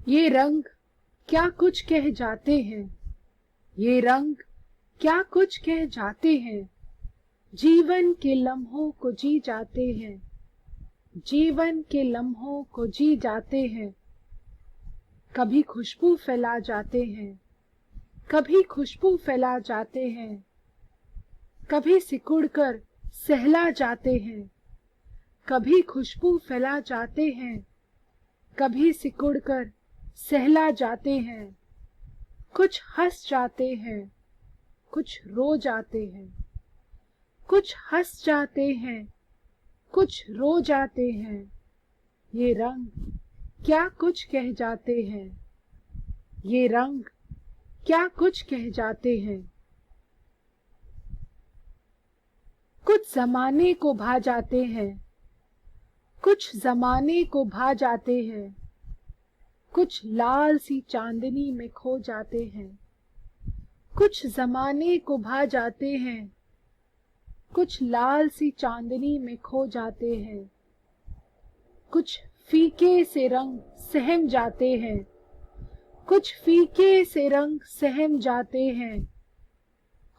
ये रंग क्या कुछ कह जाते हैं, ये रंग क्या कुछ कह जाते हैं। जीवन के लम्हों को जी जाते हैं, जीवन के लम्हों को जी जाते हैं। कभी खुशबू फैला जाते हैं, कभी खुशबू फैला जाते हैं। कभी सिकुड़कर सहला जाते हैं, कभी खुशबू फैला जाते हैं। कभी सिकुड़कर सहला जाते हैं। कुछ हंस जाते हैं, कुछ रो जाते हैं। कुछ हंस जाते हैं, कुछ रो जाते हैं। ये रंग क्या कुछ कह जाते हैं, ये रंग क्या कुछ कह जाते हैं। कुछ जमाने को भा जाते हैं, कुछ जमाने को भा जाते हैं। कुछ लाल सी चांदनी में खो जाते हैं, कुछ जमाने को भा जाते हैं। कुछ लाल सी चांदनी में खो जाते हैं। कुछ फीके से रंग सहम जाते हैं, कुछ फीके से रंग सहम जाते हैं।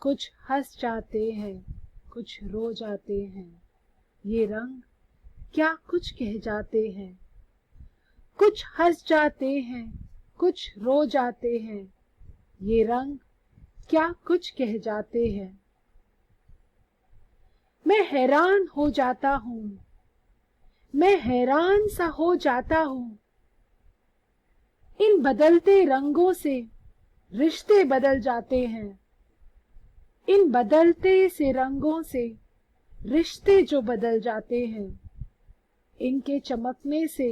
कुछ हंस जाते हैं, कुछ रो जाते हैं। ये रंग क्या कुछ कह जाते हैं। कुछ हंस जाते हैं, कुछ रो जाते हैं। ये रंग क्या कुछ कह जाते हैं। मैं हैरान हो जाता हूँ, मैं हैरान सा हो जाता हूँ। इन बदलते रंगों से रिश्ते बदल जाते हैं, इन बदलते से रंगों से रिश्ते जो बदल जाते हैं। इनके चमकने से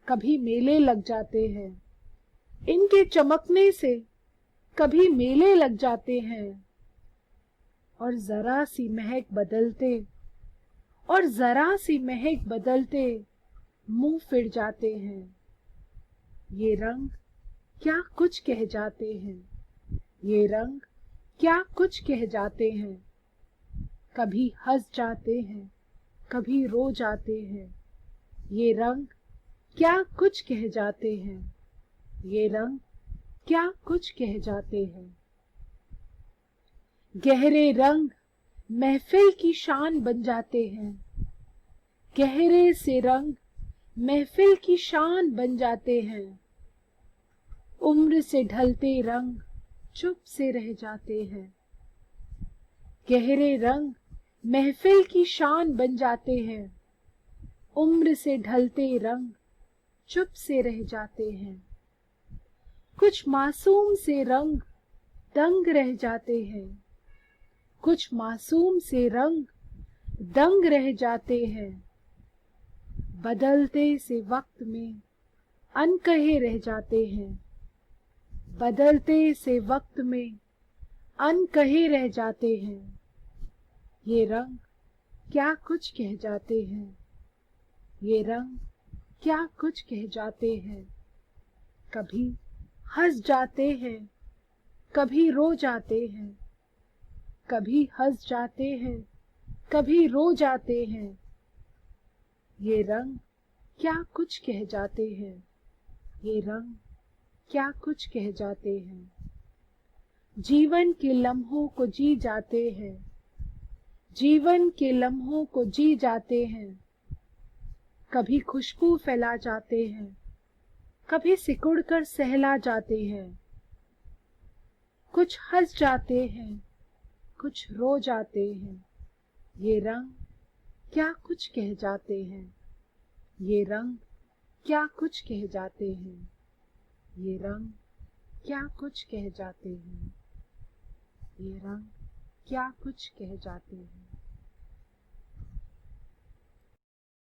कभी मेले लग जाते हैं, इनके चमकने से कभी मेले लग जाते हैं। और जरा सी महक बदलते, और जरा सी महक बदलते मुंह फिर जाते हैं। ये रंग क्या कुछ कह जाते हैं, ये रंग क्या कुछ कह जाते हैं। कभी हंस जाते हैं, कभी रो जाते हैं। ये रंग क्या कुछ कह जाते हैं, ये रंग क्या कुछ कह जाते हैं। गहरे रंग महफिल की शान बन जाते हैं, गहरे से रंग महफिल की शान बन जाते हैं। उम्र से ढलते रंग चुप से रह जाते हैं, गहरे रंग महफिल की शान बन जाते हैं। उम्र से ढलते रंग चुप से रह जाते हैं। कुछ मासूम से रंग दंग रह जाते हैं, कुछ मासूम से रंग दंग रह जाते हैं। बदलते से वक्त में अनकहे रह जाते हैं, बदलते से वक्त में अनकहे रह जाते हैं। ये रंग क्या कुछ कह जाते हैं, ये रंग क्या कुछ कह जाते हैं। कभी हंस जाते हैं, कभी रो जाते हैं, कभी हंस जाते हैं, कभी रो जाते हैं। ये रंग क्या कुछ कह जाते हैं, ये रंग क्या कुछ कह जाते हैं। जीवन के लम्हों को जी जाते हैं, जीवन के लम्हों को जी जाते हैं। कभी खुशबू फैला जाते हैं, कभी सिकुड़कर सहला जाते हैं। कुछ हंस जाते हैं, कुछ रो जाते हैं। ये रंग क्या कुछ कह जाते हैं, ये रंग क्या कुछ कह जाते हैं। ये रंग क्या कुछ कह जाते हैं, ये रंग क्या कुछ कह जाते हैं।